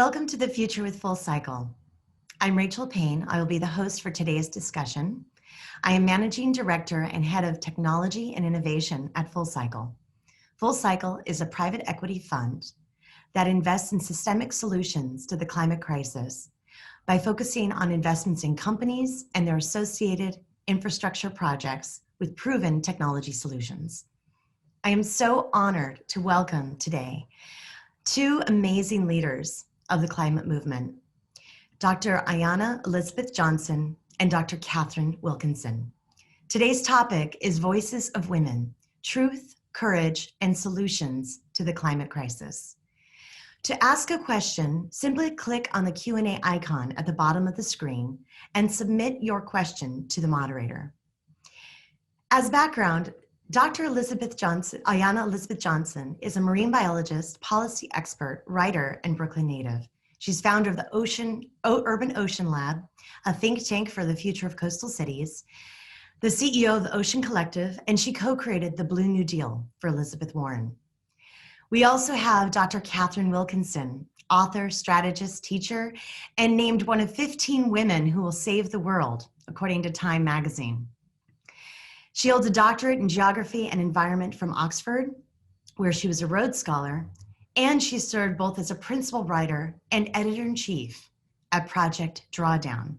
Welcome to the Future with Full Cycle. I'm Rachel Payne. I will be the host for today's discussion. I am Managing Director and Head of Technology and Innovation at Full Cycle. Full Cycle is a private equity fund that invests in systemic solutions to the climate crisis by focusing on investments in companies and their associated infrastructure projects with proven technology solutions. I am so honored to welcome today two amazing leaders of the climate movement, Dr. Ayanna Elizabeth Johnson and Dr. Catherine Wilkinson. Today's topic is Voices of Women, Truth, Courage, and Solutions to the Climate Crisis. To ask a question, simply click on the Q&A icon at the bottom of the screen and submit your question to the moderator. As background, Dr. Ayanna Elizabeth Johnson is a marine biologist, policy expert, writer, and Brooklyn native. She's founder of the Urban Ocean Lab, a think tank for the future of coastal cities, the CEO of the Ocean Collective, and she co-created the Blue New Deal for Elizabeth Warren. We also have Dr. Catherine Wilkinson, author, strategist, teacher, and named one of 15 women who will save the world, according to Time magazine. She holds a doctorate in geography and environment from Oxford, where she was a Rhodes Scholar, and she served both as a principal writer and editor-in-chief at Project Drawdown.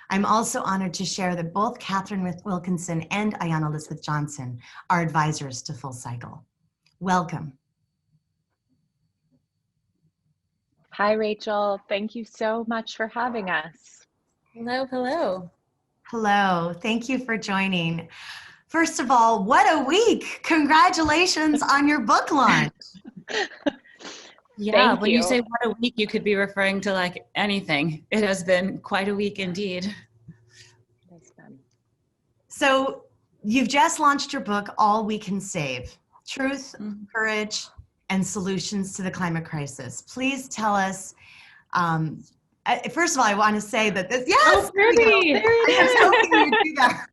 I'm also honored to share that both Catherine Wilkinson and Ayanna Elizabeth Johnson are advisors to Full Cycle. Welcome. Hi, Rachel. Thank you so much for having us. Hello, hello. Hello, thank you for joining. First of all, what a week. Congratulations on your book launch. Yeah, when you say what a week, you could be referring to like anything. It has been quite a week indeed. So you've just launched your book, All We Can Save, Truth, Courage, and Solutions to the Climate Crisis. Please tell us, first of all, I want to say that this, yes, oh, pretty. I was hoping you'd do that.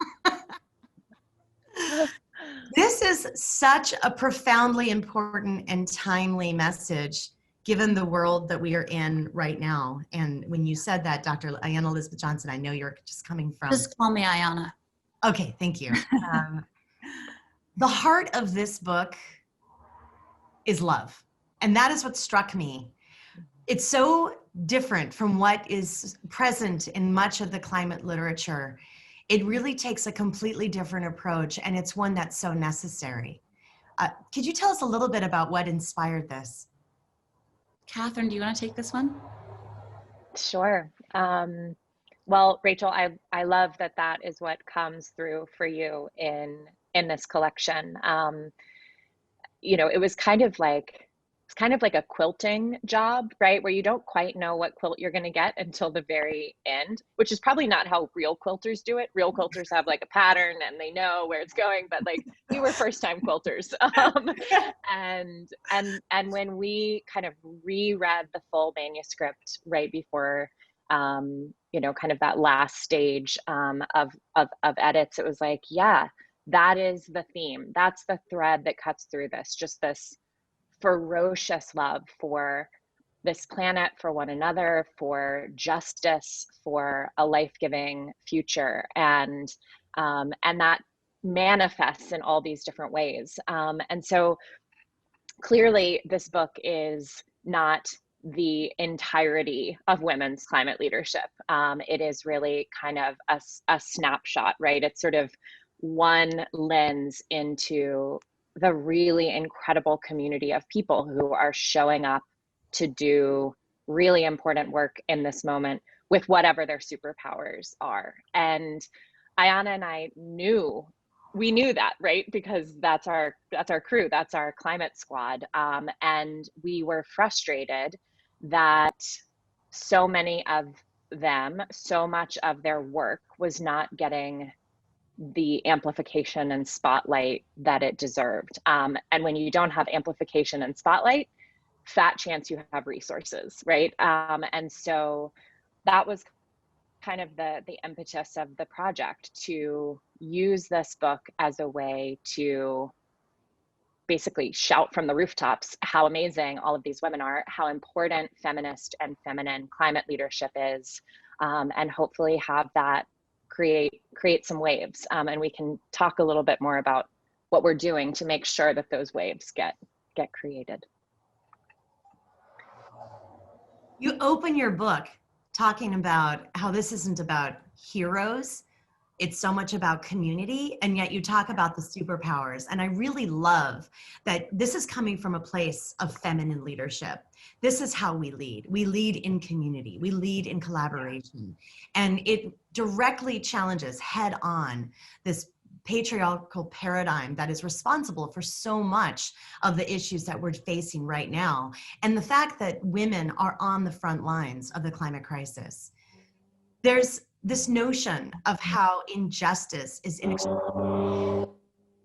This is such a profoundly important and timely message given the world that we are in right now. And when you said that, Dr. Ayanna Elizabeth Johnson, I know you're just coming from... Just call me Ayanna. Okay, thank you. The heart of this book is love. And that is what struck me. It's so different from what is present in much of the climate literature. It really takes a completely different approach, and it's one that's so necessary. Could you tell us a little bit about what inspired this? Catherine, do you want to take this one? Sure. Well, Rachel, I love that that is what comes through for you in this collection. You know, it's kind of like a quilting job, right? Where you don't quite know what quilt you're going to get until the very end, which is probably not how real quilters do it. Real quilters have like a pattern and they know where it's going, but like we were first-time quilters. And when we kind of reread the full manuscript right before, you know, kind of that last stage of edits, it was like, yeah, that is the theme. That's the thread that cuts through this, just this ferocious love for this planet, for one another, for justice, for a life-giving future, and that manifests in all these different ways. And so clearly, this book is not the entirety of women's climate leadership. It is really kind of a snapshot, right? It's sort of one lens into the really incredible community of people who are showing up to do really important work in this moment with whatever their superpowers are. And Ayanna and I knew that, right? Because that's our crew, that's our climate squad. And we were frustrated that so many of them, so much of their work was not getting the amplification and spotlight that it deserved. And when you don't have amplification and spotlight, fat chance you have resources, right? And so that was kind of the impetus of the project, to use this book as a way to basically shout from the rooftops how amazing all of these women are, how important feminist and feminine climate leadership is, and hopefully have that create some waves. And we can talk a little bit more about what we're doing to make sure that those waves get created. You open your book talking about how this isn't about heroes. It's so much about community, and yet you talk about the superpowers. And I really love that this is coming from a place of feminine leadership. This is how we lead. We lead in community. We lead in collaboration. And it directly challenges head on this patriarchal paradigm that is responsible for so much of the issues that we're facing right now. And the fact that women are on the front lines of the climate crisis. There's this notion of how injustice is inextricable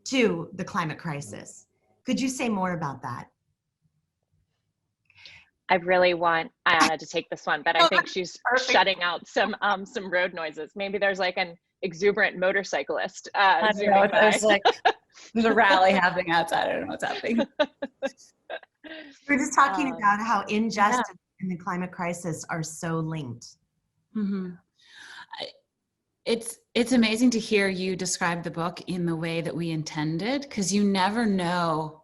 to the climate crisis. Could you say more about that? I really want Ayana to take this one, but I think she's Perfect. shutting out some road noises. Maybe there's like an exuberant motorcyclist I don't know, there's like there's a rally happening outside. I don't know what's happening. We're just talking about how injustice and the climate crisis are so linked. Mm-hmm. It's amazing to hear you describe the book in the way that we intended, because you never know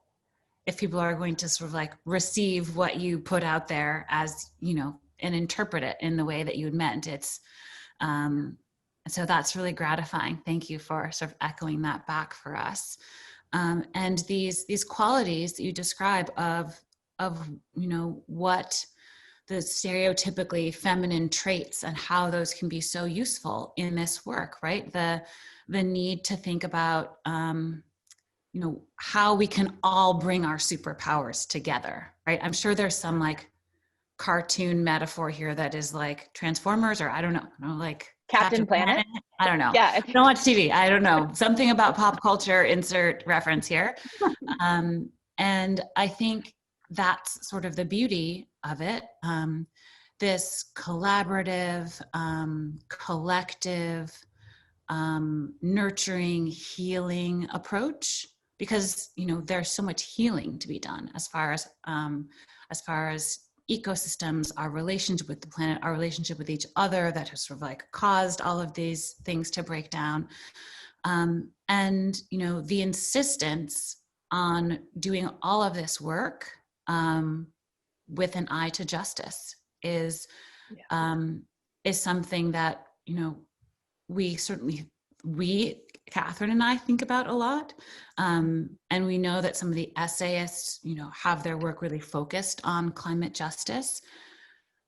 if people are going to sort of like receive what you put out there as, you know, and interpret it in the way that you had meant. It's so that's really gratifying. Thank you for sort of echoing that back for us. And these qualities that you describe of you know, what the stereotypically feminine traits and how those can be so useful in this work, right? The need to think about, you know, how we can all bring our superpowers together, right? I'm sure there's some like cartoon metaphor here that is like Transformers, or I don't know, like Captain Planet. I don't know. Yeah. I don't watch TV. I don't know. Something about pop culture, insert reference here. And I think that's sort of the beauty of it. This collaborative, collective, nurturing, healing approach, because, you know, there's so much healing to be done as far as ecosystems, our relationship with the planet, our relationship with each other, that has sort of like caused all of these things to break down. And, you know, the insistence on doing all of this work with an eye to justice is something that, you know, Catherine and I think about a lot. And we know that some of the essayists, you know, have their work really focused on climate justice.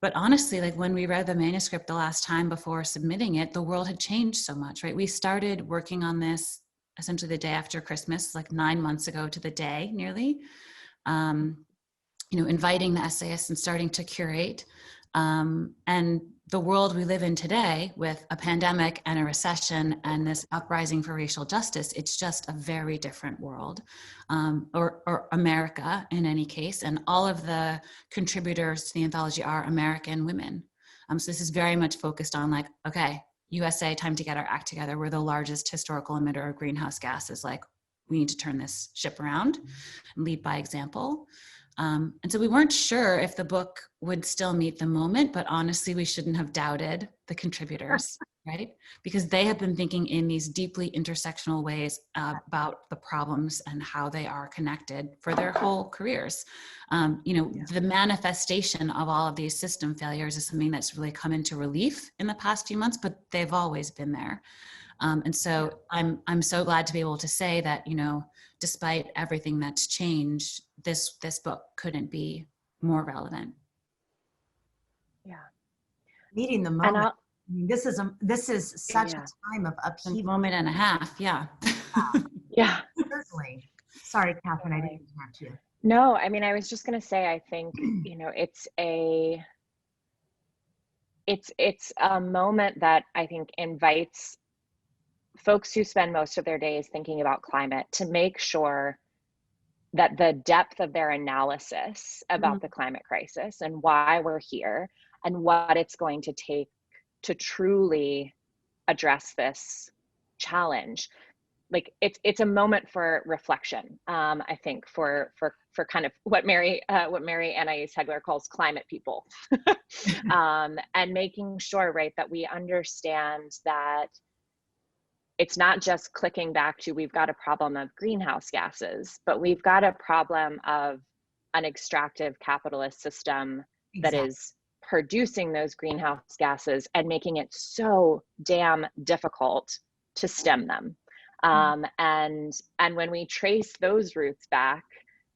But honestly, like when we read the manuscript the last time before submitting it, the world had changed so much, right? We started working on this essentially the day after Christmas, like 9 months ago to the day nearly, you know, inviting the essayists and starting to curate. And the world we live in today, with a pandemic and a recession and this uprising for racial justice, it's just a very different world, or America in any case. And all of the contributors to the anthology are American women. So this is very much focused on like, okay, USA, time to get our act together. We're the largest historical emitter of greenhouse gases. Like, we need to turn this ship around and lead by example. And so we weren't sure if the book would still meet the moment, but honestly, we shouldn't have doubted the contributors, right? Because they have been thinking in these deeply intersectional ways about the problems and how they are connected for their whole careers. You know, the manifestation of all of these system failures is something that's really come into relief in the past few months, but they've always been there. And so I'm so glad to be able to say that, you know, despite everything that's changed, this book couldn't be more relevant. Yeah. Meeting the moment. I mean, this is such a time of upheaval. A moment and a half, yeah. Yeah. Certainly. Sorry, Catherine, I didn't interrupt you. No, I mean, I was just going to say, I think, you know, it's a moment that I think invites folks who spend most of their days thinking about climate to make sure that the depth of their analysis about the climate crisis and why we're here and what it's going to take to truly address this challenge it's a moment for reflection. I think for kind of what Mary Anais Hegler calls climate people, and making sure, right, that we understand that it's not just clicking back to we've got a problem of greenhouse gases, but we've got a problem of an extractive capitalist system that is producing those greenhouse gases and making it so damn difficult to stem them. And when we trace those roots back,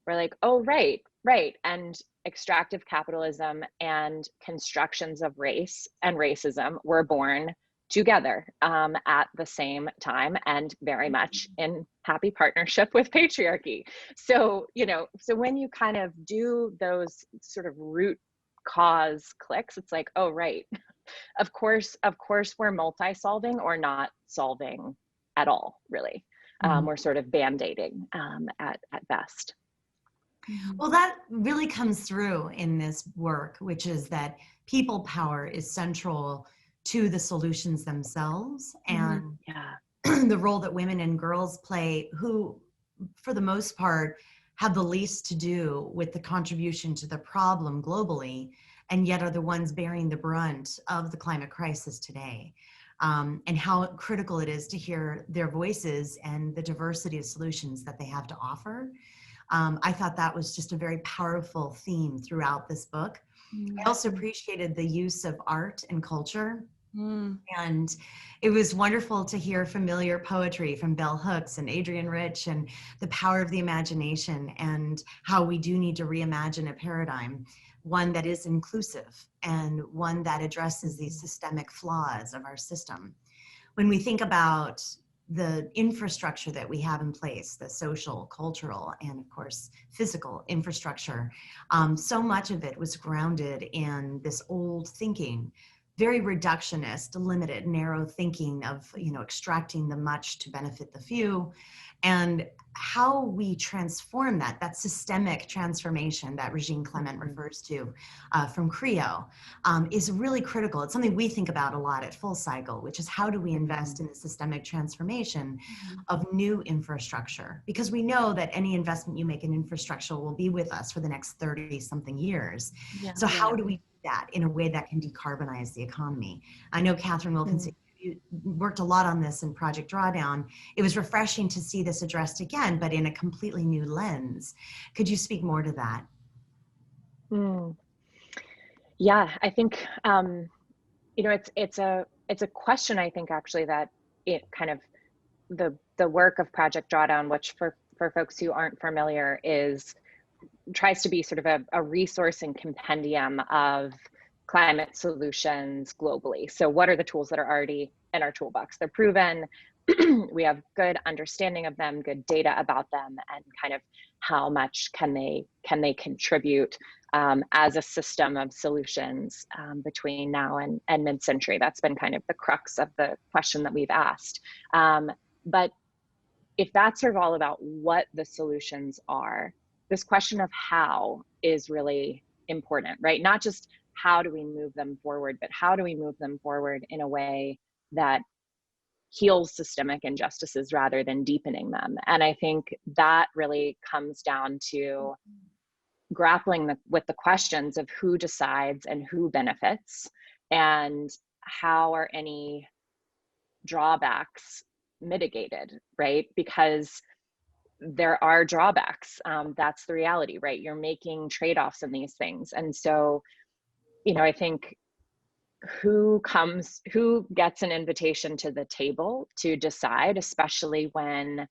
we're like, oh, right. And extractive capitalism and constructions of race and racism were born together at the same time, and very much in happy partnership with patriarchy. So, so when you kind of do those sort of root cause clicks, it's like, oh, right. Of course, we're multi-solving or not solving at all, really. We're sort of band-aiding at best. Well, that really comes through in this work, which is that people power is central to the solutions themselves, and the role that women and girls play, who, for the most part, have the least to do with the contribution to the problem globally, and yet are the ones bearing the brunt of the climate crisis today. And how critical it is to hear their voices and the diversity of solutions that they have to offer. I thought that was just a very powerful theme throughout this book. I also appreciated the use of art and culture. And it was wonderful to hear familiar poetry from Bell Hooks and Adrienne Rich, and the power of the imagination, and how we do need to reimagine a paradigm, one that is inclusive and one that addresses these systemic flaws of our system. When we think about the infrastructure that we have in place, the social, cultural, and of course, physical infrastructure, so much of it was grounded in this old thinking, very reductionist, limited, narrow thinking of, extracting the much to benefit the few. And how we transform that systemic transformation that Regine Clement refers to from CREO is really critical. It's something we think about a lot at Full Cycle, which is how do we invest in the systemic transformation of new infrastructure? Because we know that any investment you make in infrastructure will be with us for the next 30-something years. So how do we do that in a way that can decarbonize the economy? I know Catherine Wilkinson, you worked a lot on this in Project Drawdown. It was refreshing to see this addressed again, but in a completely new lens. Could you speak more to that? Yeah, I think it's a question, I think, actually, that it kind of the work of Project Drawdown, which for folks who aren't familiar, tries to be sort of a resource and compendium of climate solutions globally. So what are the tools that are already in our toolbox? They're proven. We have good understanding of them, good data about them, and kind of how much can they contribute as a system of solutions between now and mid-century. That's been kind of the crux of the question that we've asked. But if that's sort of all about what the solutions are, this question of how is really important, right? Not just how do we move them forward, but how do we move them forward in a way that heals systemic injustices rather than deepening them. And I think that really comes down to grappling with the questions of who decides and who benefits, and how are any drawbacks mitigated, right? Because there are drawbacks. That's the reality, right? You're making trade-offs in these things. And so, I think who gets an invitation to the table to decide, especially when,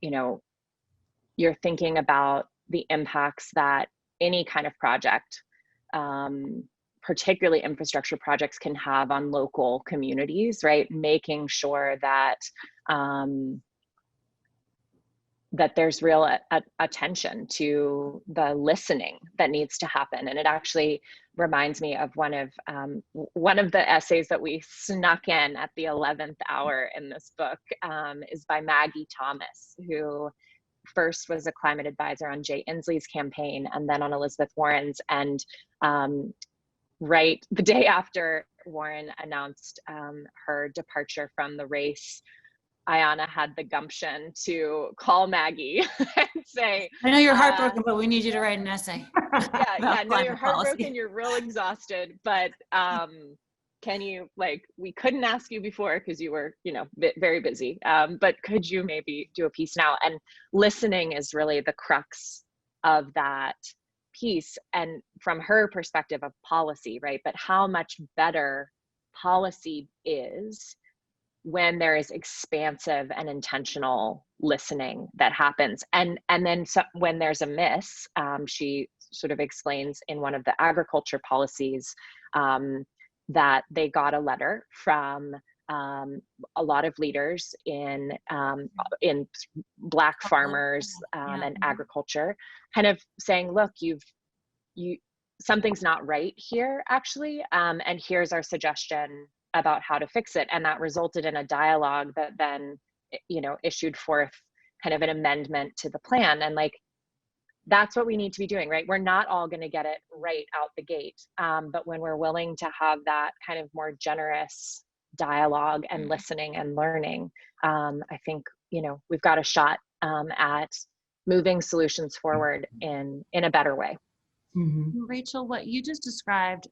you're thinking about the impacts that any kind of project, particularly infrastructure projects, can have on local communities, right? Making sure that that there's real attention to the listening that needs to happen. And it actually reminds me of one of the essays that we snuck in at the 11th hour in this book, is by Maggie Thomas, who first was a climate advisor on Jay Inslee's campaign and then on Elizabeth Warren's. And right the day after Warren announced her departure from the race, Ayana had the gumption to call Maggie and say, I know you're heartbroken, but we need you to write an essay. yeah, no, you're Climate policy. heartbroken, you're real exhausted, but can you, like, we couldn't ask you before because you were, very busy, but could you maybe do a piece now? And listening is really the crux of that piece, and from her perspective of policy, right? But how much better policy is when there is expansive and intentional listening that happens. And then when there's a miss, she sort of explains in one of the agriculture policies that they got a letter from a lot of leaders in Black farmers and agriculture, kind of saying, look, something's not right here, actually, and here's our suggestion about how to fix it. And that resulted in a dialogue that then, issued forth kind of an amendment to the plan. And like, that's what we need to be doing, right? We're not all going to get it right out the gate. But when we're willing to have that kind of more generous dialogue and listening and learning, I think, we've got a shot at moving solutions forward in a better way. Mm-hmm. Rachel, what you just described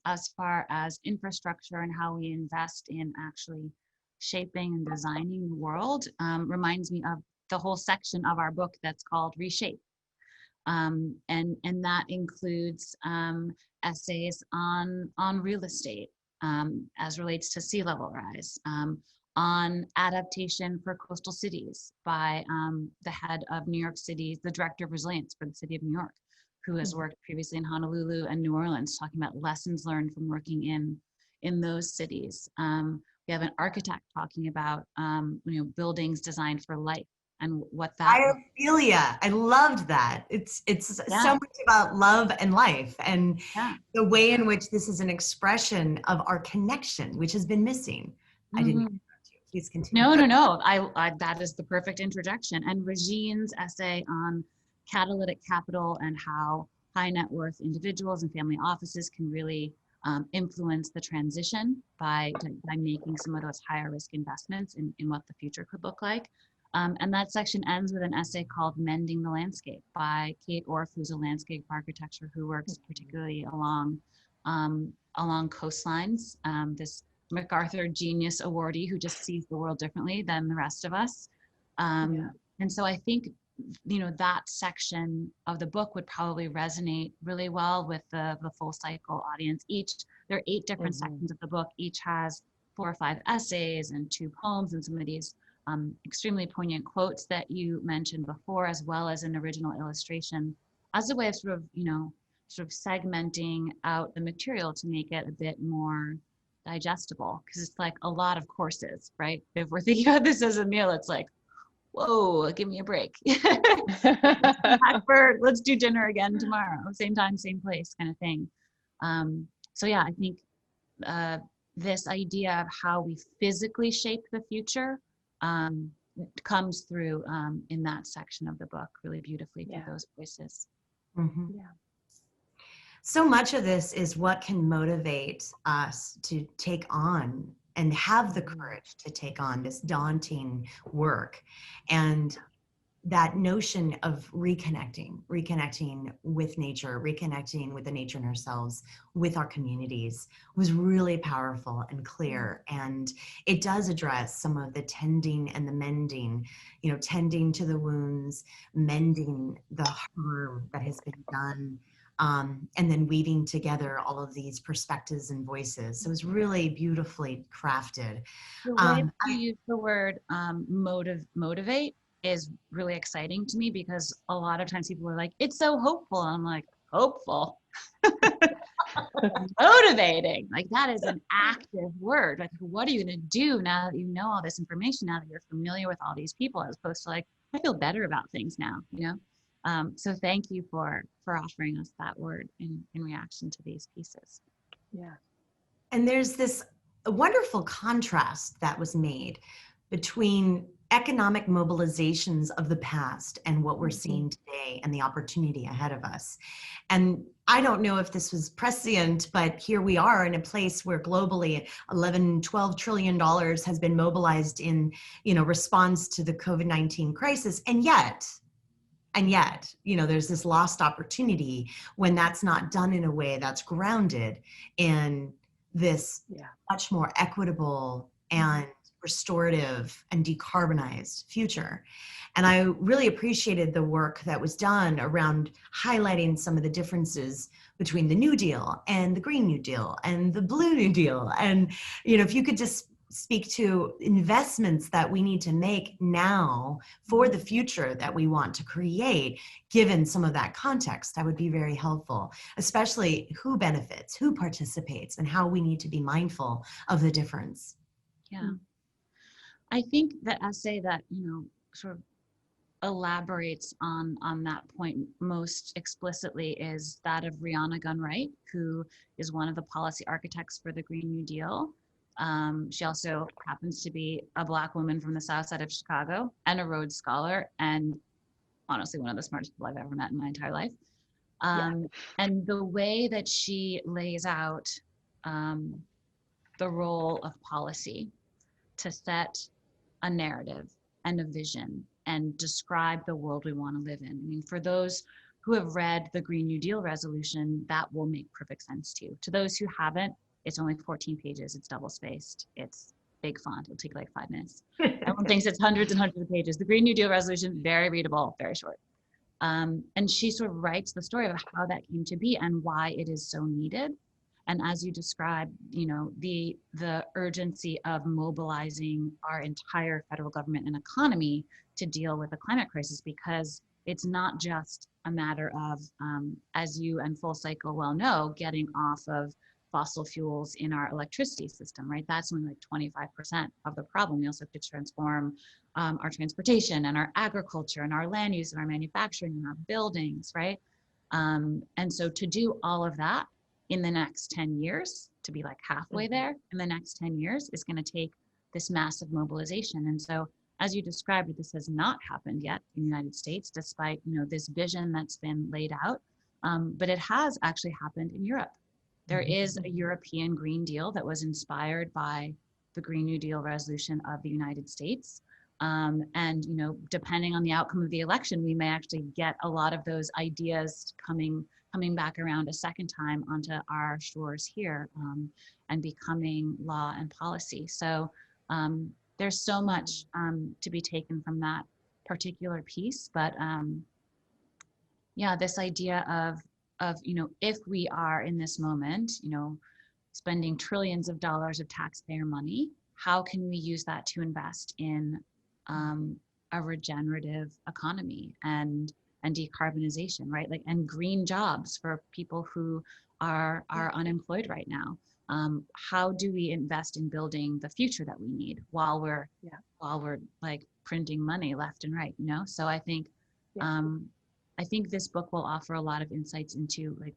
as far as infrastructure and how we invest in actually shaping and designing the world reminds me of the whole section of our book that's called Reshape. And that includes essays on real estate as relates to sea level rise, on adaptation for coastal cities by the head of New York City, the director of resilience for the city of New York, who has worked previously in Honolulu and New Orleans, talking about lessons learned from working in those cities. We have an architect talking about buildings designed for life and what that biophilia. I loved that. It's so much about love and life, and the way in which this is an expression of our connection, which has been missing. I didn't interrupt you. Please continue. No. I that is the perfect introduction. And Regine's essay on catalytic capital and how high net worth individuals and family offices can really influence the transition by making some of those higher risk investments in what the future could look like. And that section ends with an essay called Mending the Landscape by Kate Orff, who's a landscape architecture who works particularly along coastlines. This MacArthur Genius Awardee who just sees the world differently than the rest of us. And so I think, that section of the book would probably resonate really well with the full cycle audience. There are 8 different sections of the book. Each has 4 or 5 essays and 2 poems and some of these extremely poignant quotes that you mentioned before, as well as an original illustration as a way of sort of segmenting out the material to make it a bit more digestible, because it's like a lot of courses, right? If we're thinking about this as a meal, it's like, whoa, give me a break. Let's do dinner again tomorrow, same time, same place, kind of thing. So yeah, I think this idea of how we physically shape the future comes through in that section of the book really beautifully through those voices. So much of this is what can motivate us to take on and have the courage to take on this daunting work. And that notion of reconnecting with nature, reconnecting with the nature in ourselves, with our communities, was really powerful and clear. And it does address some of the tending and the mending, tending to the wounds, mending the harm that has been done, and then weaving together all of these perspectives and voices. So it was really beautifully crafted. The way you use the word motivate is really exciting to me, because a lot of times people are like, it's so hopeful. And I'm like, hopeful? Motivating, like that is an active word. Like, what are you going to do now that you know all this information, now that you're familiar with all these people, as opposed to like, I feel better about things now, So thank you for offering us that word in reaction to these pieces. Yeah. And there's this wonderful contrast that was made between economic mobilizations of the past and what we're seeing today and the opportunity ahead of us. And I don't know if this was prescient, but here we are in a place where globally $12 trillion has been mobilized in, response to the COVID-19 crisis. And yet, there's this lost opportunity when that's not done in a way that's grounded in this much more equitable and restorative and decarbonized future. And I really appreciated the work that was done around highlighting some of the differences between the New Deal and the Green New Deal and the Blue New Deal. And, if you could just speak to investments that we need to make now for the future that we want to create, given some of that context, that would be very helpful, especially who benefits, who participates, and how we need to be mindful of the difference. Yeah. I think the essay that, sort of elaborates on that point most explicitly is that of Rihanna Gunwright, who is one of the policy architects for the Green New Deal. She also happens to be a Black woman from the South Side of Chicago and a Rhodes Scholar, and honestly, one of the smartest people I've ever met in my entire life. And the way that she lays out the role of policy to set a narrative and a vision and describe the world we want to live in. I mean, for those who have read the Green New Deal resolution, that will make perfect sense to you. To those who haven't, it's only 14 pages, it's double spaced, it's big font, it'll take like 5 minutes. Everyone thinks it's hundreds and hundreds of pages. The Green New Deal resolution, very readable, very short. And she sort of writes the story of how that came to be and why it is so needed. And as you described, the urgency of mobilizing our entire federal government and economy to deal with the climate crisis, because it's not just a matter of, as you and Full Cycle well know, getting off of fossil fuels in our electricity system, right? That's only like 25% of the problem. We also have to transform our transportation and our agriculture and our land use and our manufacturing and our buildings, right? And so to do all of that in the next 10 years, to be like halfway there in the next 10 years is going to take this massive mobilization. And so as you described, this has not happened yet in the United States, despite this vision that's been laid out, but it has actually happened in Europe. There is a European Green Deal that was inspired by the Green New Deal resolution of the United States. And, depending on the outcome of the election, we may actually get a lot of those ideas coming back around a second time onto our shores here and becoming law and policy. So there's so much to be taken from that particular piece. But this idea of if we are in this moment, spending trillions of dollars of taxpayer money, how can we use that to invest in a regenerative economy and decarbonization, right? And green jobs for people who are unemployed right now. How do we invest in building the future that we need while we're like printing money left and right, So I think this book will offer a lot of insights into like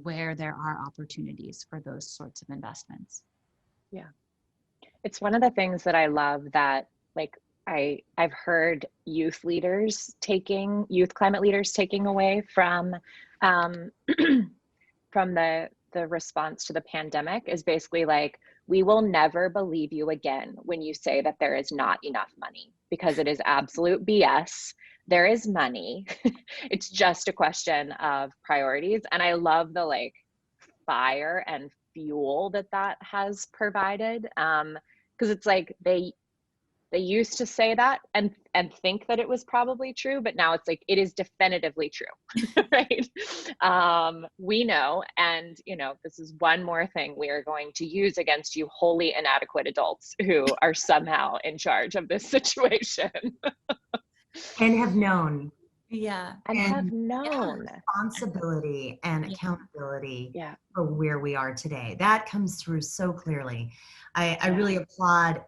where there are opportunities for those sorts of investments. Yeah. It's one of the things that I love that I've heard youth climate leaders taking away from from the response to the pandemic is basically like, we will never believe you again when you say that there is not enough money, because it is absolute BS. There is money. It's just a question of priorities. And I love the fire and fuel that has provided. Because it's like they used to say that and think that it was probably true, but now it's like, it is definitively true, right? We know, and this is one more thing we are going to use against you wholly inadequate adults who are somehow in charge of this situation. And have known. Yeah. And have known. Responsibility and accountability for where we are today. That comes through so clearly. I really applaud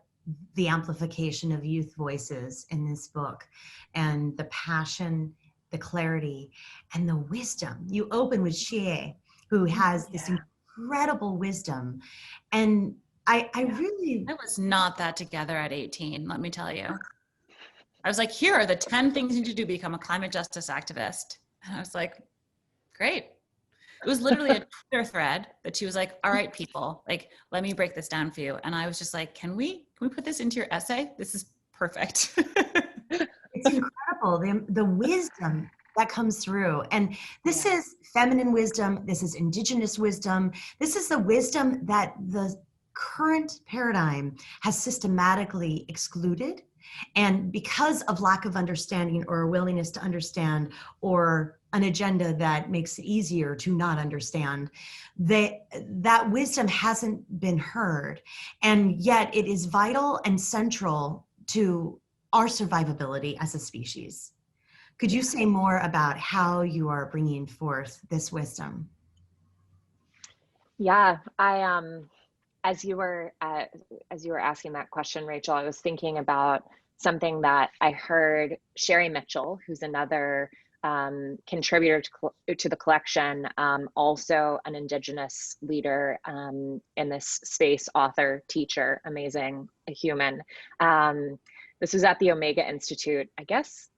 the amplification of youth voices in this book and the passion, the clarity, and the wisdom. You open with Shie, who has this incredible wisdom. And I was not that together at 18, let me tell you. I was like, here are the 10 things you need to do to become a climate justice activist. And I was like, great. It was literally a Twitter thread that she was like, all right, people, like, let me break this down for you. And I was just like, can we put this into your essay? This is perfect. It's incredible, the wisdom that comes through. And this is feminine wisdom. This is indigenous wisdom. This is the wisdom that the current paradigm has systematically excluded. And because of lack of understanding or a willingness to understand or an agenda that makes it easier to not understand, that wisdom hasn't been heard. And yet it is vital and central to our survivability as a species. Could you say more about how you are bringing forth this wisdom? Yeah, as you were asking that question, Rachel, I was thinking about something that I heard Sherry Mitchell, who's another contributor to the collection, also an Indigenous leader in this space, author, teacher, amazing, a human. This was at the Omega Institute, I guess,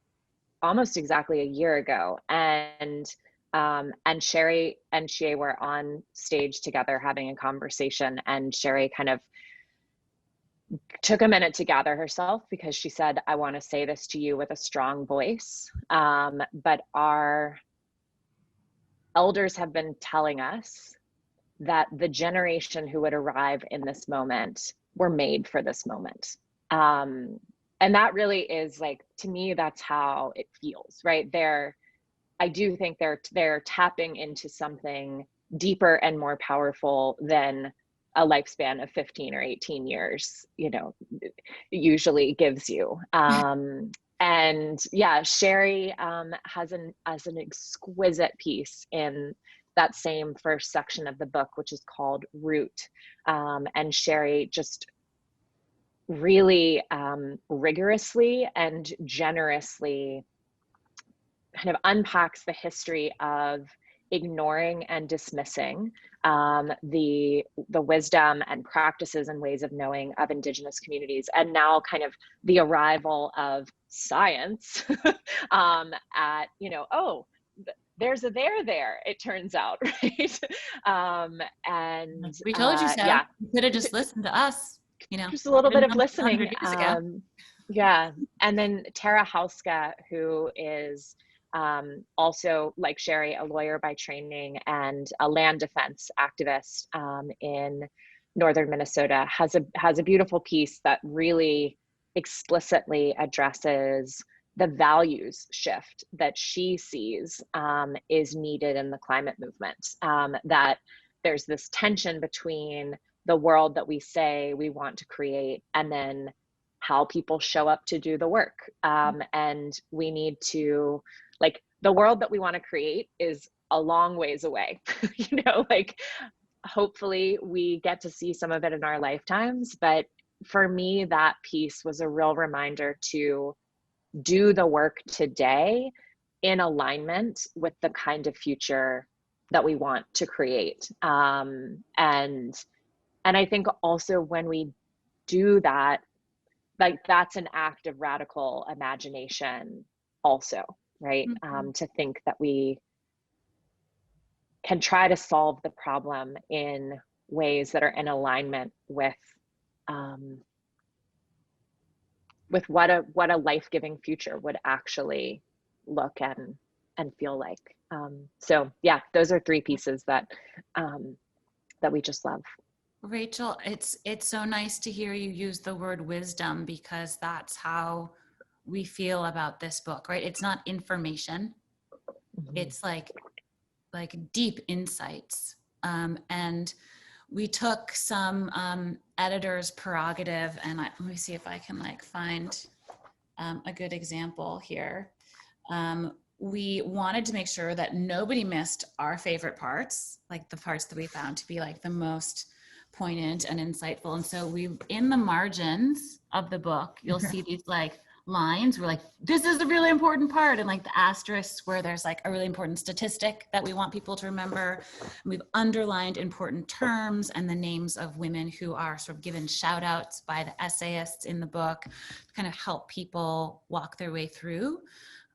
almost exactly a year ago. And Sherry and Chie were on stage together having a conversation, and Sherry kind of took a minute to gather herself because she said, I want to say this to you with a strong voice, but our elders have been telling us that the generation who would arrive in this moment were made for this moment. And that really is, like, to me, that's how it feels, right? I do think they're tapping into something deeper and more powerful than a lifespan of 15 or 18 years, usually gives you. And yeah, Sherry has an exquisite piece in that same first section of the book, which is called Root. And Sherry just really rigorously and generously kind of unpacks the history of ignoring and dismissing the wisdom and practices and ways of knowing of Indigenous communities, and now kind of the arrival of science at, oh, there's a there, it turns out, right? And we told you so. Yeah, You could have just listened to us. Just a little bit of listening. Yeah. And then Tara Hauska, who is also, like Sherry, a lawyer by training and a land defense activist in northern Minnesota, has a beautiful piece that really explicitly addresses the values shift that she sees is needed in the climate movement. That there's this tension between the world that we say we want to create and then how people show up to do the work. And we need to, like, the world that we want to create is a long ways away. Hopefully we get to see some of it in our lifetimes. But for me, that piece was a real reminder to do the work today in alignment with the kind of future that we want to create. And I think also when we do that, like, that's an act of radical imagination also, right? Mm-hmm. To think that we can try to solve the problem in ways that are in alignment with what a life-giving future would actually look and feel like. So yeah, those are three pieces that we just love. Rachel, it's so nice to hear you use the word wisdom, because that's how we feel about this book, right? It's not information. Mm-hmm. It's like deep insights. And we took some editor's prerogative, and let me see if I can find a good example here. We wanted to make sure that nobody missed our favorite parts, like the parts that we found to be the most poignant and insightful. And so in the margins of the book, you'll see these lines, we're like, this is a really important part, and like the asterisks where there's like a really important statistic that we want people to remember. And we've underlined important terms and the names of women who are sort of given shout outs by the essayists in the book to kind of help people walk their way through.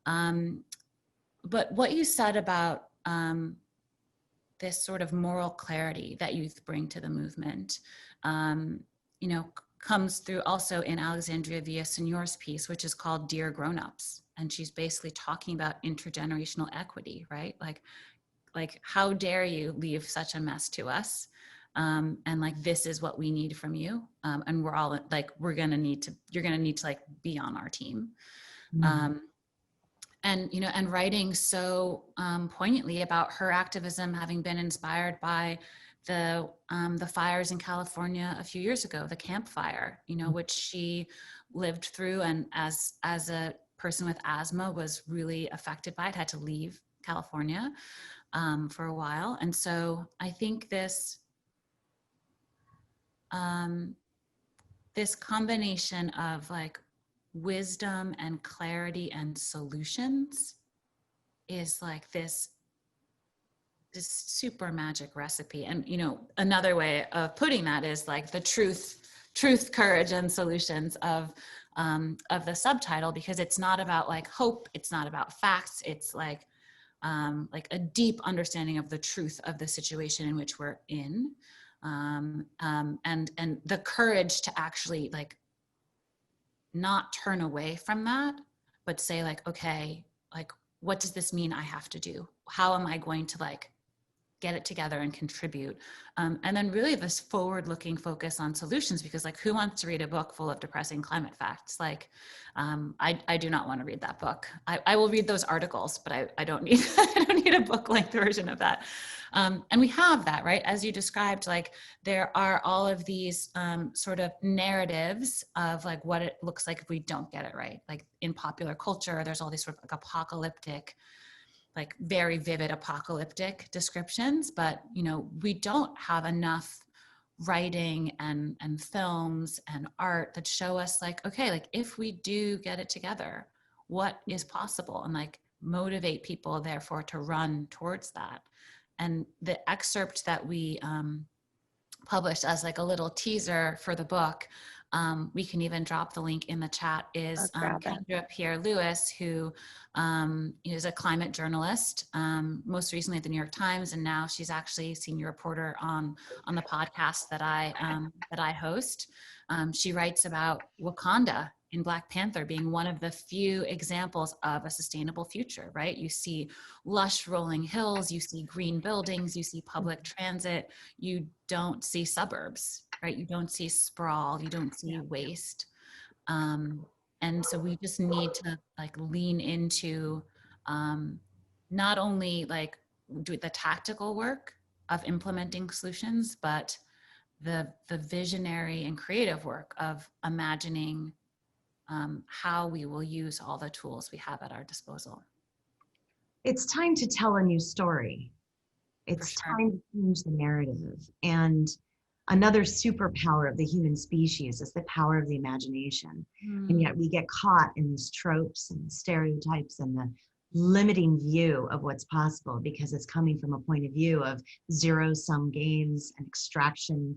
But what you said about this sort of moral clarity that youth bring to the movement, you know, comes through also in Alexandria Villaseñor's piece, which is called Dear Grown-Ups. And she's basically talking about intergenerational equity, right? Like how dare you leave such a mess to us? And like, this is what we need from you. And we're all like, you're gonna need to like be on our team. Mm-hmm. And, you know, and writing so poignantly about her activism having been inspired by the fires in California a few years ago, the Camp Fire, you know, which she lived through, and as a person with asthma was really affected by it, had to leave California for a while. And so I think this combination of like wisdom and clarity and solutions is like this super magic recipe. And, you know, another way of putting that is like the truth, courage, and solutions of the subtitle, because it's not about like hope, it's not about facts, it's like a deep understanding of the truth of the situation in which we're in, and the courage to actually like not turn away from that, but say like, okay, like, what does this mean I have to do? How am I going to like get it together and contribute? And then really this forward-looking focus on solutions, because like, who wants to read a book full of depressing climate facts? Like, I do not want to read that book. I will read those articles, but I don't need I don't need a book-length version of that. And we have that, right? As you described, like there are all of these sort of narratives of like what it looks like if we don't get it right. Like in popular culture, there's all these sort of like apocalyptic, like very vivid apocalyptic descriptions, but you know, we don't have enough writing and films and art that show us like, okay, like if we do get it together, what is possible, and like motivate people therefore to run towards that. And the excerpt that we published as like a little teaser for the book, we can even drop the link in the chat, is Kendra Pierre-Louis, who is a climate journalist, most recently at the New York Times, and now she's actually senior reporter on the podcast that I host. She writes about Wakanda in Black Panther being one of the few examples of a sustainable future, right? You see lush rolling hills, you see green buildings, you see public transit, you don't see suburbs, right? You don't see sprawl, you don't see waste. And so we just need to like lean into not only like do the tactical work of implementing solutions, but the visionary and creative work of imagining how we will use all the tools we have at our disposal. It's time to tell a new story. It's time to change the narrative. And another superpower of the human species is the power of the imagination. And yet we get caught in these tropes and stereotypes and the limiting view of what's possible, because it's coming from a point of view of zero-sum games and extraction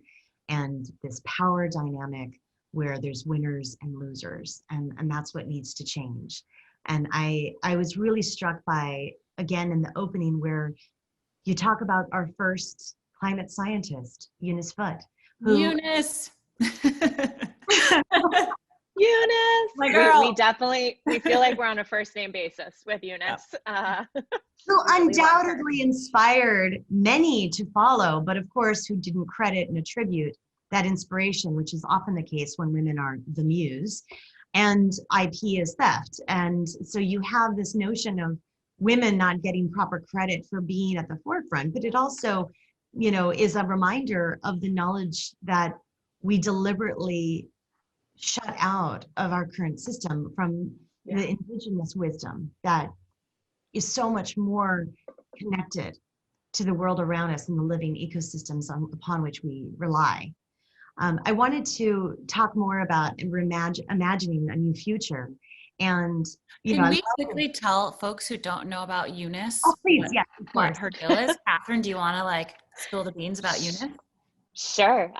and this power dynamic where there's winners and losers, and that's what needs to change. And I was really struck by, again, in the opening where you talk about our first climate scientist, Eunice Foote. Eunice! Eunice! My girl! We feel like we're on a first name basis with Eunice. Who undoubtedly inspired many to follow, but of course who didn't credit and attribute that inspiration, which is often the case when women are the muse, and IP is theft. And so you have this notion of women not getting proper credit for being at the forefront, but it also, you know, is a reminder of the knowledge that we deliberately shut out of our current system from the indigenous wisdom that is so much more connected to the world around us and the living ecosystems upon which we rely. I wanted to talk more about imagining a new future. And, Can I we love quickly tell folks who don't know about Eunice Oh, please, yes, of what course. her deal is? Catherine, do you want to like spill the beans about Eunice? Sure.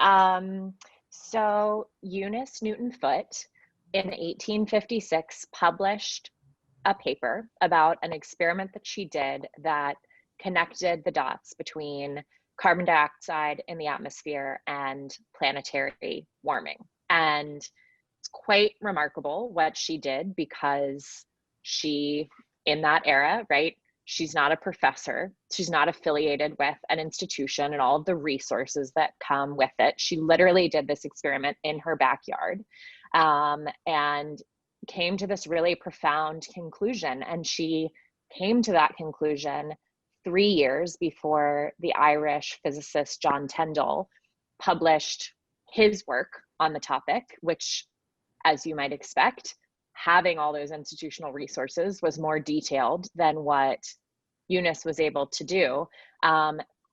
So Eunice Newton Foote in 1856 published a paper about an experiment that she did that connected the dots between carbon dioxide in the atmosphere and planetary warming. And it's quite remarkable what she did because she, in that era, right, she's not a professor. She's not affiliated with an institution and all of the resources that come with it. She literally did this experiment in her backyard and came to this really profound conclusion. And she came to that conclusion 3 years before the Irish physicist John Tyndall published his work on the topic, which, as you might expect, having all those institutional resources was more detailed than what Eunice was able to do.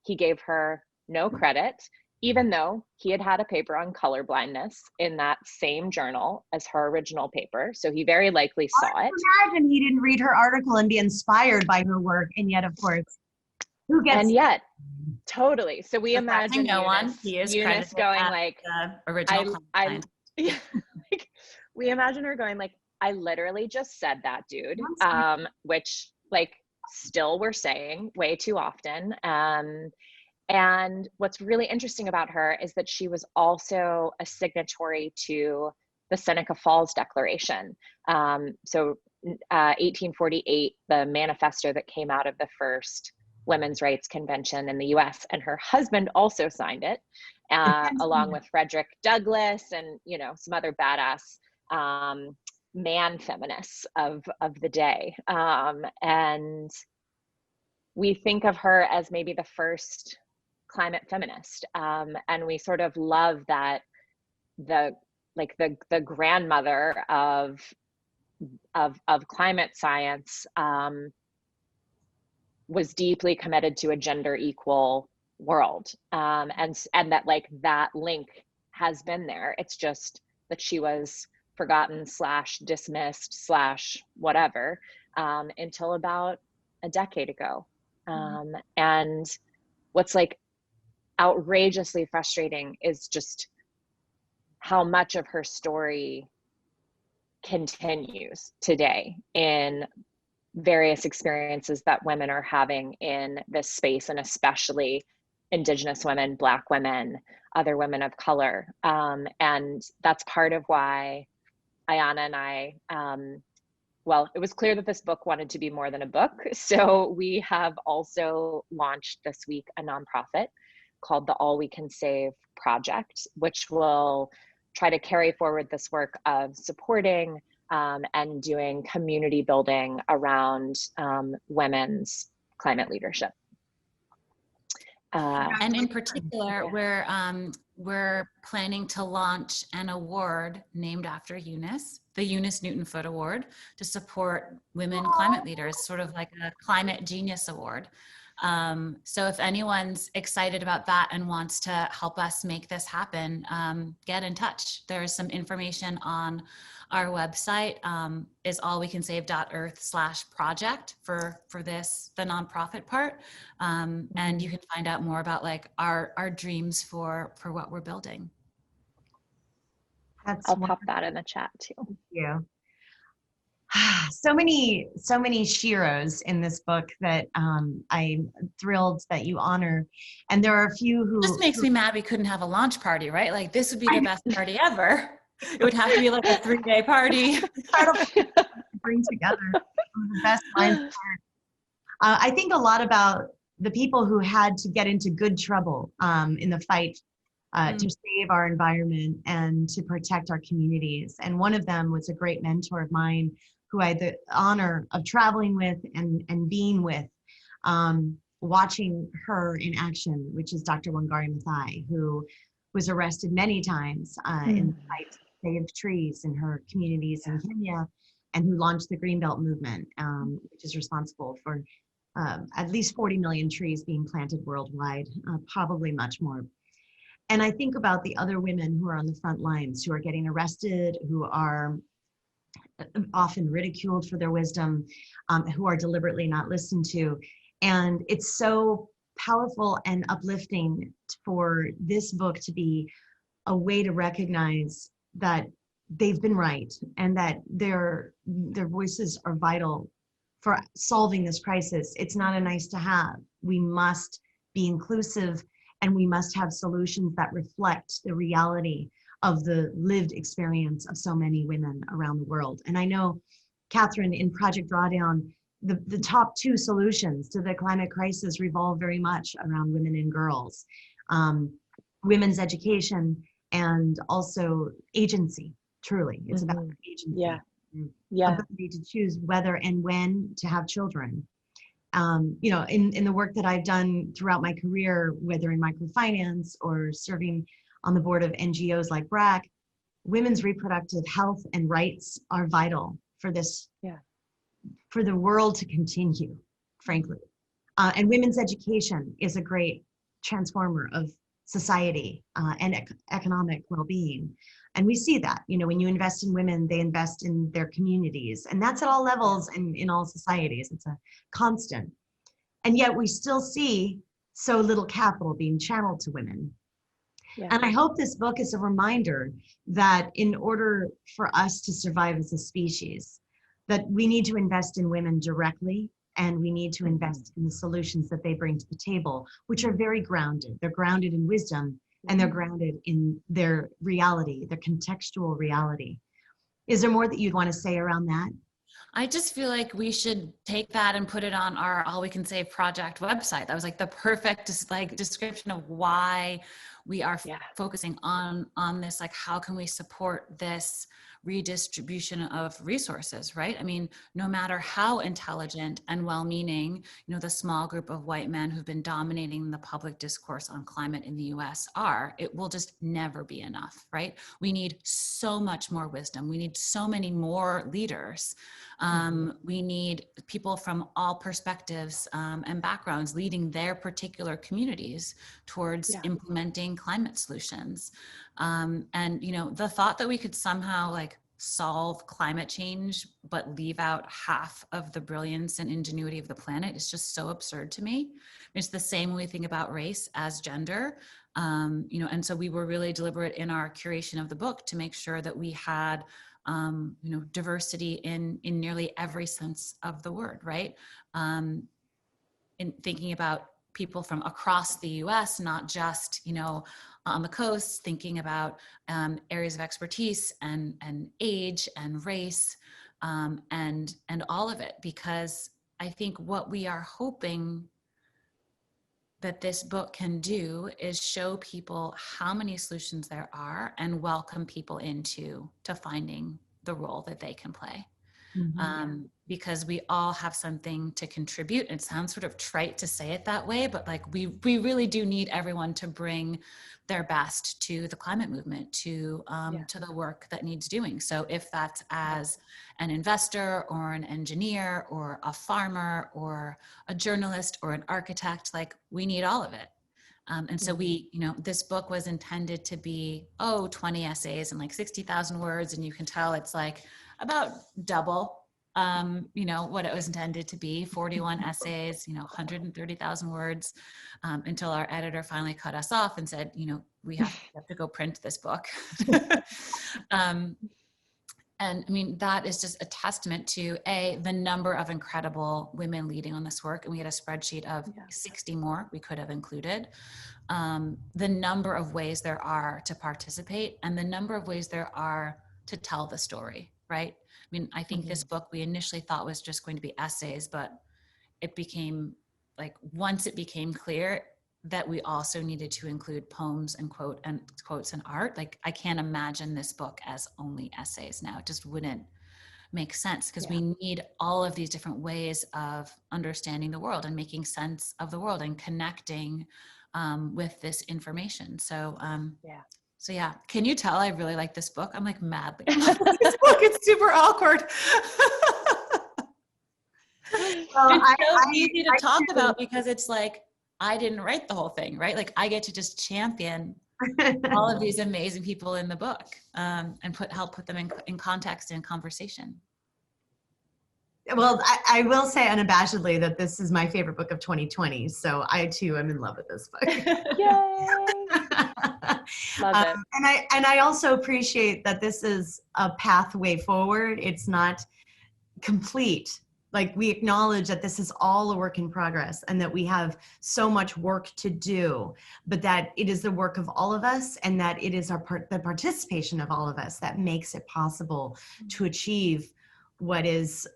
He gave her no credit, even though he had had a paper on color blindness in that same journal as her original paper. So he very likely saw it. Imagine he didn't read her article and be inspired by her work. And yet, of course, who gets and yet totally. So we imagine no Eunice, one. He is Eunice going like, the original yeah, like, we imagine her going like, I literally just said that, dude, which like still we're saying way too often. And what's really interesting about her is that she was also a signatory to the Seneca Falls Declaration. So 1848, the manifesto that came out of the first women's rights convention in the US, and her husband also signed it, along with Frederick Douglass and, some other badass man feminists of the day. And we think of her as maybe the first climate feminist. And we sort of love that the grandmother of climate science was deeply committed to a gender equal world. And that like that link has been there. It's just that she was forgotten / dismissed / whatever until about a decade ago. And what's like outrageously frustrating is just how much of her story continues today in various experiences that women are having in this space, and especially Indigenous women, Black women, other women of color. And that's part of why Ayana and I, well, it was clear that this book wanted to be more than a book. So we have also launched this week a nonprofit called the All We Can Save Project, which will try to carry forward this work of supporting and doing community building around women's climate leadership. And in particular, we're planning to launch an award named after Eunice, the Eunice Newton Foote Award, to support women climate leaders, sort of like a Climate Genius Award. So if anyone's excited about that and wants to help us make this happen, get in touch. There's some information on our website, is allwecansave.earth/project for this, the nonprofit part. And you can find out more about like our dreams for what we're building. I'll pop that in the chat too. Thank you. So many sheroes in this book that I'm thrilled that you honor. And there are a few who just makes me mad we couldn't have a launch party, right? Like this would be the best party ever. It would have to be like a 3-day party. Bring together the best minds. I think a lot about the people who had to get into good trouble in the fight to save our environment and to protect our communities. And one of them was a great mentor of mine who I had the honor of traveling with and being with, watching her in action, which is Dr. Wangari Maathai, who was arrested many times in the fight to save trees in her communities in Kenya, and who launched the Greenbelt movement, which is responsible for at least 40 million trees being planted worldwide, probably much more. And I think about the other women who are on the front lines, who are getting arrested, who are often ridiculed for their wisdom, who are deliberately not listened to. And it's so powerful and uplifting for this book to be a way to recognize that they've been right and that their voices are vital for solving this crisis. It's not a nice to have. We must be inclusive, and we must have solutions that reflect the reality of the lived experience of so many women around the world. And I know, Catherine, in Project Drawdown, the top two solutions to the climate crisis revolve very much around women and girls, women's education, and also agency. Truly, it's about agency. Yeah. Yeah. Ability to choose whether and when to have children. You know, in the work that I've done throughout my career, whether in microfinance or serving on the board of NGOs like BRAC, women's reproductive health and rights are vital for this, for the world to continue, frankly. And women's education is a great transformer of society and economic well-being. And we see that, you know, when you invest in women, they invest in their communities. And that's at all levels and in all societies. It's a constant. And yet we still see so little capital being channeled to women. Yeah. And I hope this book is a reminder that in order for us to survive as a species, that we need to invest in women directly, and we need to invest in the solutions that they bring to the table, which are very grounded. They're grounded in wisdom, and they're grounded in their reality, their contextual reality. Is there more that you'd want to say around that? I just feel like we should take that and put it on our All We Can Save project website. That was like the perfect description of why we are focusing on this. Like, how can we support this redistribution of resources, right? I mean, no matter how intelligent and well-meaning, you know, the small group of white men who've been dominating the public discourse on climate in the US are, it will just never be enough, right? We need so much more wisdom. We need so many more leaders. We need people from all perspectives and backgrounds leading their particular communities towards implementing climate solutions. And, you know, the thought that we could somehow like solve climate change, but leave out half of the brilliance and ingenuity of the planet is just so absurd to me. It's the same when we think about race as gender. You know, and so we were really deliberate in our curation of the book to make sure that we had you know, diversity in nearly every sense of the word, right? In thinking about people from across the US, not just, you know, on the coast, thinking about areas of expertise and age and race and all of it, because I think what we are hoping that this book can do is show people how many solutions there are and welcome people into finding the role that they can play. Because we all have something to contribute. It sounds sort of trite to say it that way, but like we really do need everyone to bring their best to the climate movement, to the work that needs doing. So if that's as an investor or an engineer or a farmer or a journalist or an architect, like we need all of it. And so we, you know, this book was intended to be, 20 essays and like 60,000 words. And you can tell it's like about double, you know, what it was intended to be, 41 essays, you know, 130,000 words, until our editor finally cut us off and said, you know, we have to go print this book. And I mean, that is just a testament to the number of incredible women leading on this work. And we had a spreadsheet of 60 more we could have included. The number of ways there are to participate and the number of ways there are to tell the story, right? I mean, I think this book we initially thought was just going to be essays, but it became like, once it became clear that we also needed to include poems and quotes and art. Like, I can't imagine this book as only essays now. It just wouldn't make sense, because we need all of these different ways of understanding the world and making sense of the world and connecting with this information. So, So yeah, can you tell I really like this book? I'm like madly in love with this book. It's super awkward. Well, it's so easy to talk about because it's like, I didn't write the whole thing, right? Like I get to just champion all of these amazing people in the book, and help put them in context and conversation. Well, I will say unabashedly that this is my favorite book of 2020. So I too am in love with this book. Yay! Love it. And I also appreciate that this is a pathway forward. It's not complete. Like, we acknowledge that this is all a work in progress and that we have so much work to do, but that it is the work of all of us, and that it is the participation of all of us that makes it possible to achieve what is,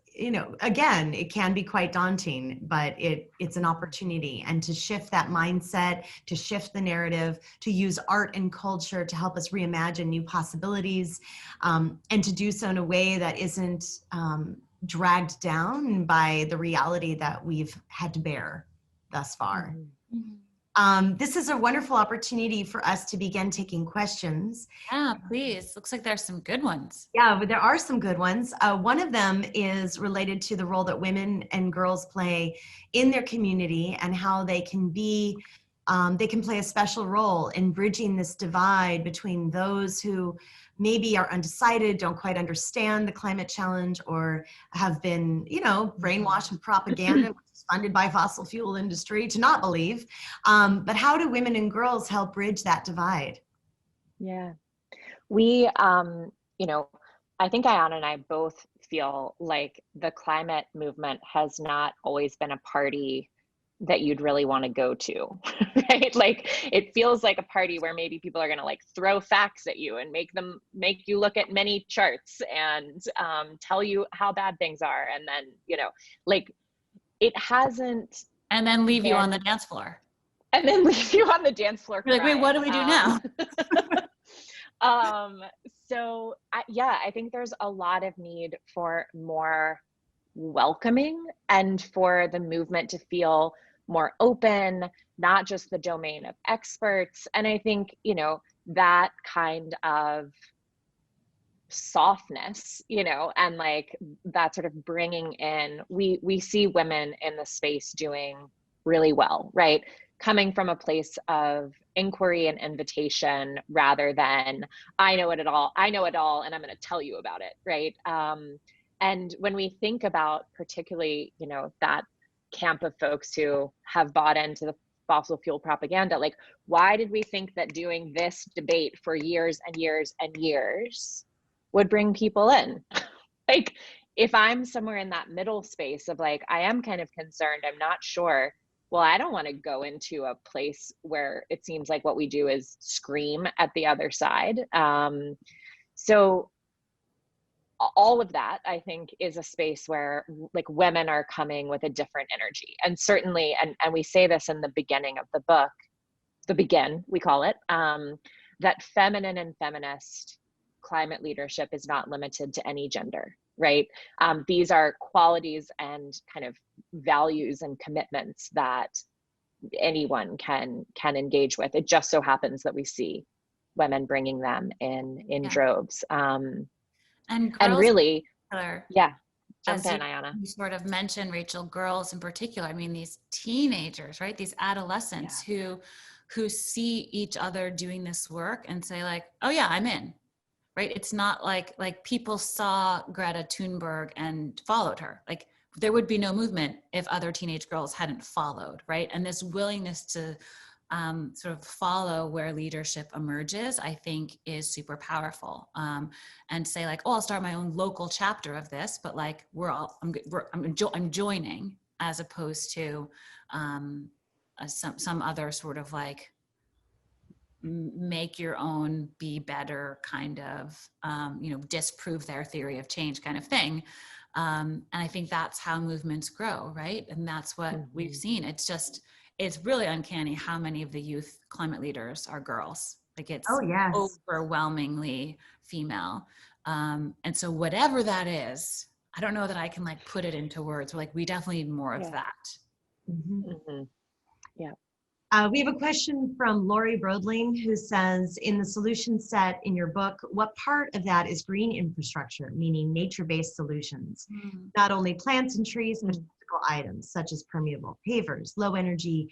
again, it can be quite daunting, but it's an opportunity. And to shift that mindset, to shift the narrative, to use art and culture to help us reimagine new possibilities, and to do so in a way that isn't dragged down by the reality that we've had to bear thus far. This is a wonderful opportunity for us to begin taking questions. Yeah, please. Looks like there's some good ones. Yeah, but there are some good ones. One of them is related to the role that women and girls play in their community, and how they can play a special role in bridging this divide between those who maybe are undecided, don't quite understand the climate challenge, or have been, brainwashed with propaganda, which is funded by fossil fuel industry, to not believe. But how do women and girls help bridge that divide? Yeah. We, I think Ayana and I both feel like the climate movement has not always been a party that you'd really want to go to, right? Like, it feels like a party where maybe people are going to like throw facts at you and make you look at many charts and tell you how bad things are. And then, like, it hasn't. And then leave you on the dance floor. And then leave you on the dance floor. You're like, wait, what do we do now? So I think there's a lot of need for more welcoming, and for the movement to feel more open, not just the domain of experts. And I think, that kind of softness, and like that sort of bringing in, we see women in the space doing really well, right? Coming from a place of inquiry and invitation, rather than I know it all, and I'm going to tell you about it, right? And when we think about particularly, that camp of folks who have bought into the fossil fuel propaganda, like, why did we think that doing this debate for years and years and years would bring people in? Like, if I'm somewhere in that middle space of like, I am kind of concerned, I'm not sure, well, I don't want to go into a place where it seems like what we do is scream at the other side. So all of that, I think, is a space where like women are coming with a different energy. And certainly, and we say this in the beginning of the book, we call it, that feminine and feminist climate leadership is not limited to any gender, right? These are qualities and kind of values and commitments that anyone can engage with. It just so happens that we see women bringing them in droves. And really, jump in, Ayana. You sort of mentioned, Rachel, girls in particular. I mean, these teenagers, right? These adolescents who see each other doing this work and say like, oh yeah, I'm in, right? It's not like people saw Greta Thunberg and followed her. Like, there would be no movement if other teenage girls hadn't followed, right? And this willingness to sort of follow where leadership emerges, I think, is super powerful. And say like, oh, I'll start my own local chapter of this, but like I'm joining, as opposed to some other sort of like make your own, be better kind of, disprove their theory of change kind of thing. And I think that's how movements grow, right? And that's what we've seen. It's really uncanny how many of the youth climate leaders are girls. Like, it's overwhelmingly female. And so whatever that is, I don't know that I can like put it into words. Like, we definitely need more of that. Yeah. We have a question from Lori Brodling, who says, in the solution set in your book, what part of that is green infrastructure, meaning nature-based solutions? Not only plants and trees, but physical items such as permeable pavers, low energy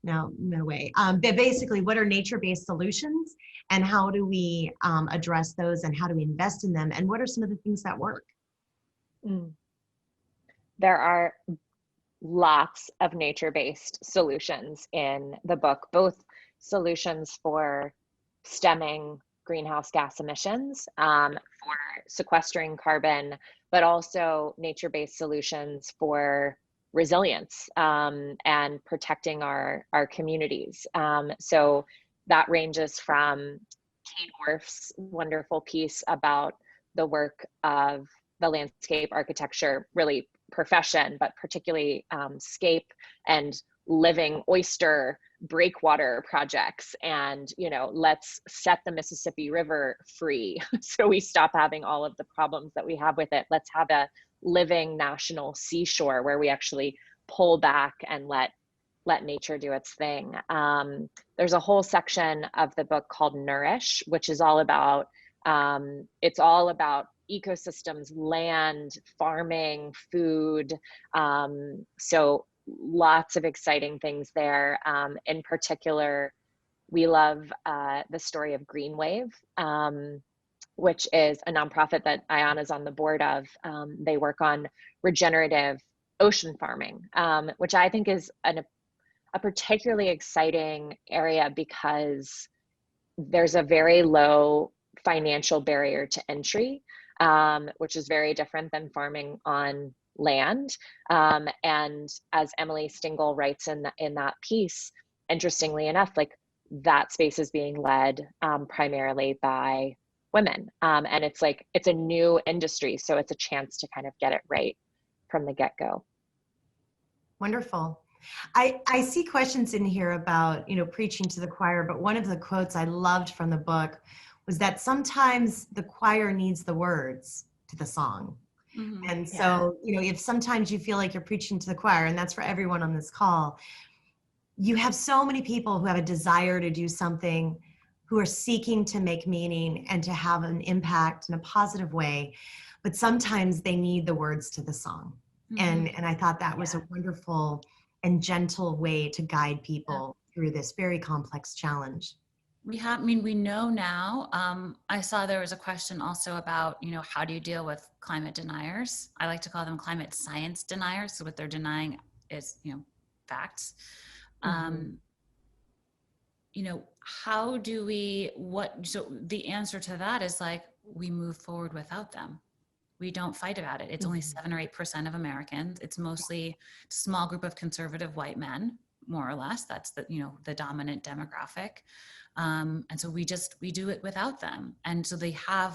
No, no way. But basically, what are nature-based solutions, and how do we address those, and how do we invest in them, and what are some of the things that work? Mm. There are lots of nature-based solutions in the book, both solutions for stemming greenhouse gas emissions, for sequestering carbon, but also nature-based solutions for resilience, and protecting our communities. So that ranges from Kate Orff's wonderful piece about the work of the landscape architecture, really profession, but particularly scape and living oyster breakwater projects, and let's set the Mississippi River free so we stop having all of the problems that we have with it. Let's have a living national seashore where we actually pull back and let nature do its thing. There's a whole section of the book called Nourish, which is all about ecosystems, land, farming, food. So lots of exciting things there. In particular, we love the story of Green Wave, which is a nonprofit that Ayana's on the board of. They work on regenerative ocean farming, which I think is a particularly exciting area because there's a very low financial barrier to entry, which is very different than farming on land. And as Emily Stingle writes in that piece, interestingly enough, like that space is being led primarily by women. And it's a new industry, so it's a chance to kind of get it right from the get-go. Wonderful. I see questions in here about, preaching to the choir, but one of the quotes I loved from the book was that sometimes the choir needs the words to the song. Mm-hmm. And so, if sometimes you feel like you're preaching to the choir, and that's for everyone on this call, you have so many people who have a desire to do something, who are seeking to make meaning and to have an impact in a positive way, but sometimes they need the words to the song. Mm-hmm. And I thought that was a wonderful and gentle way to guide people through this very complex challenge. We know now, I saw there was a question also about, how do you deal with climate deniers? I like to call them climate science deniers. So what they're denying is, facts. Mm-hmm. How do so the answer to that is we move forward without them. We don't fight about it. It's only 7 or 8% of Americans. It's mostly a small group of conservative white men, more or less. That's the dominant demographic. And so we do it without them. And so we have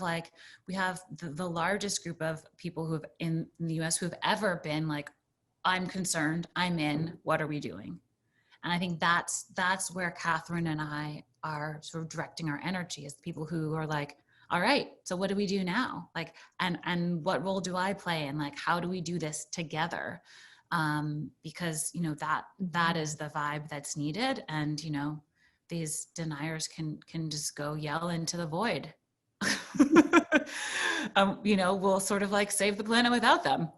the largest group of people who have in the US who have ever been I'm concerned, I'm in, what are we doing? And I think that's where Catherine and I are sort of directing our energy, as people who are all right, so what do we do now? And what role do I play? And how do we do this together? Because, that is the vibe that's needed. And, these deniers can just go yell into the void. We'll sort of save the planet without them.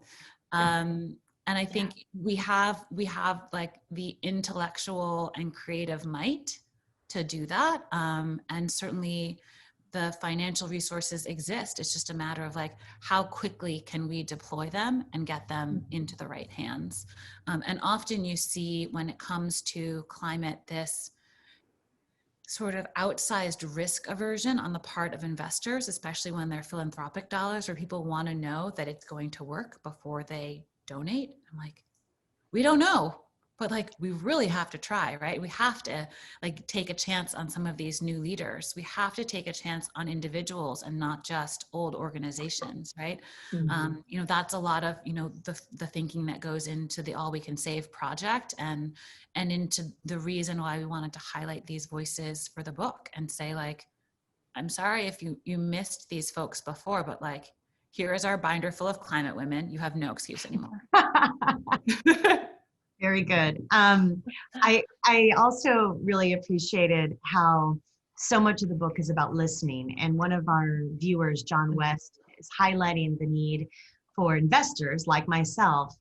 And I think we have the intellectual and creative might to do that. And certainly the financial resources exist. It's just a matter of how quickly can we deploy them and get them into the right hands. And often you see, when it comes to climate, this sort of outsized risk aversion on the part of investors, especially when they're philanthropic dollars, where people want to know that it's going to work before they donate. I'm we don't know. But we really have to try, right? We have to take a chance on some of these new leaders. We have to take a chance on individuals and not just old organizations, right? Mm-hmm. That's a lot of, the thinking that goes into the All We Can Save project and into the reason why we wanted to highlight these voices for the book and say I'm sorry if you missed these folks before, but here is our binder full of climate women. You have no excuse anymore. Very good. I also really appreciated how so much of the book is about listening. And one of our viewers, John West, is highlighting the need for investors like myself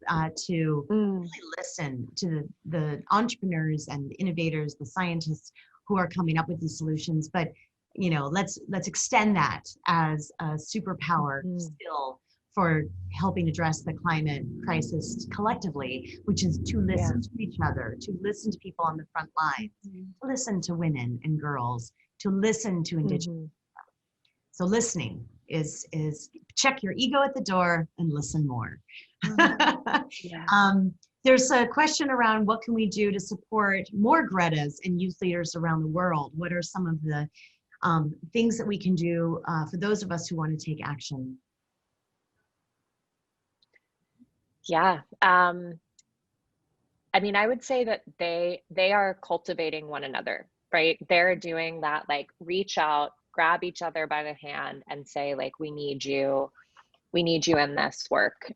to Mm. really listen to the entrepreneurs and the innovators, the scientists who are coming up with these solutions. But let's extend that as a superpower still for helping address the climate crisis collectively, which is to listen to each other, to listen to people on the front lines, to listen to women and girls, to listen to indigenous. So listening is check your ego at the door and listen more. There's a question around what can we do to support more Gretas and youth leaders around the world? What are some of the things that we can do for those of us who want to take action? Yeah. I mean, I would say that they are cultivating one another, right? They're doing that, like reach out, grab each other by the hand and say, like, we need you in this work.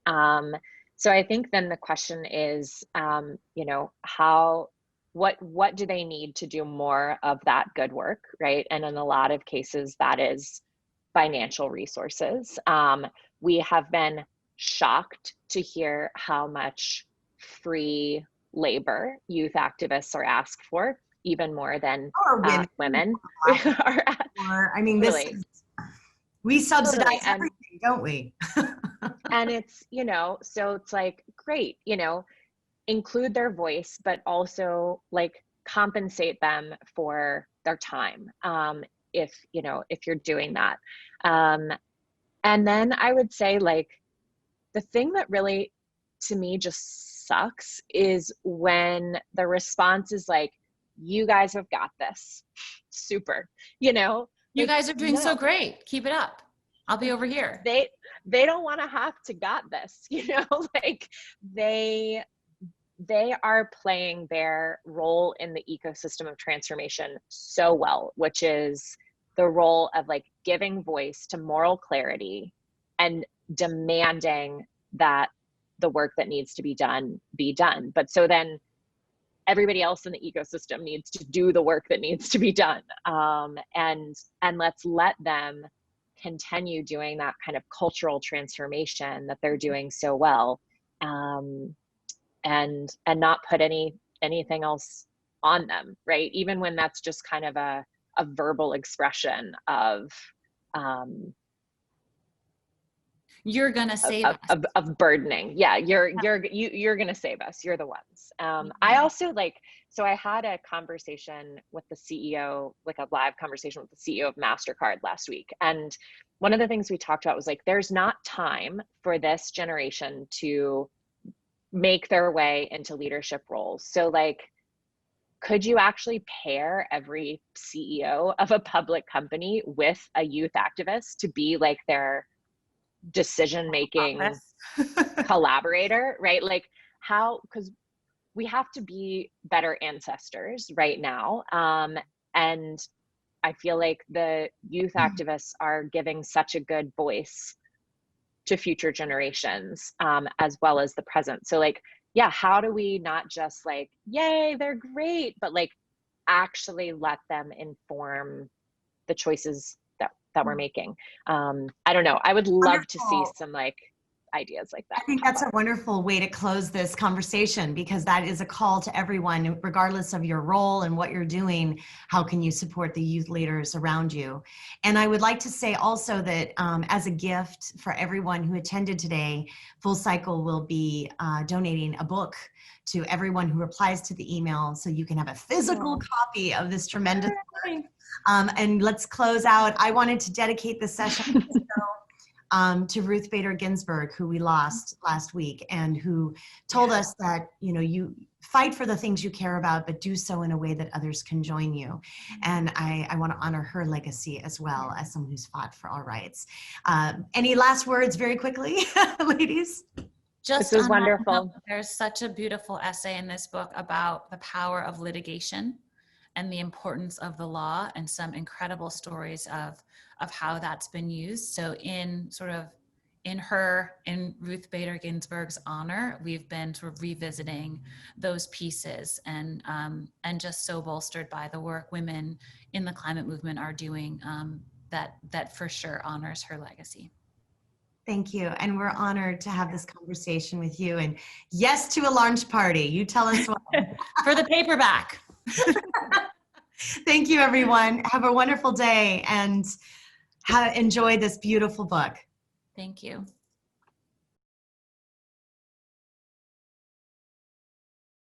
So I think then the question is, what do they need to do more of that good work, right? And in a lot of cases, that is financial resources. We have been shocked to hear how much free labor youth activists are asked for, even more than women. I mean, really. We subsidize Totally. everything, don't we? And it's, so it's like, great, include their voice, but also like compensate them for their time. If you're doing that. And then I would say, like, the thing that really, to me, just sucks is when the response is like, you guys have got this. Super. You like, guys are doing so great. Keep it up. I'll be over here. They don't want to have to got this, like they are playing their role in the ecosystem of transformation so well, which is the role of like giving voice to moral clarity and demanding that the work that needs to be done be done. But so then everybody else in the ecosystem needs to do the work that needs to be done. And let's let them continue doing that kind of cultural transformation that they're doing so well. And not put anything else on them, right? Even when that's just kind of a verbal expression of you're gonna save us. Of burdening. Yeah, you're gonna save us. You're the ones. I also so I had a conversation with the CEO, like a live conversation with the CEO of MasterCard last week. And one of the things we talked about was like, there's not time for this generation to make their way into leadership roles. So like, could you actually pair every CEO of a public company with a youth activist to be like their decision-making collaborator, right? Like because we have to be better ancestors right now. And I feel like the youth activists are giving such a good voice to future generations, as well as the present. So like, yeah, how do we not just like, yay, they're great, but like actually let them inform the choices that we're making? I don't know. I would love to see some like ideas like that. I think that's a wonderful way to close this conversation, because that is a call to everyone, regardless of your role and what you're doing. How can you support the youth leaders around you? And I would like to say also that as a gift for everyone who attended today, Full Cycle will be donating a book to everyone who replies to the email, so you can have a physical copy of this tremendous work. And let's close out. I wanted to dedicate this session to Ruth Bader Ginsburg, who we lost last week, and who told us that, you fight for the things you care about, but do so in a way that others can join you. And I want to honor her legacy as well, as someone who's fought for our rights. Any last words very quickly, ladies? This was wonderful. There's such a beautiful essay in this book about the power of litigation and the importance of the law, and some incredible stories of how that's been used. So in Ruth Bader Ginsburg's honor, we've been sort of revisiting those pieces, and just so bolstered by the work women in the climate movement are doing, that for sure honors her legacy. Thank you. And we're honored to have this conversation with you. And yes to a launch party. You tell us what. For the paperback. Thank you, everyone. Have a wonderful day and enjoy this beautiful book. Thank you.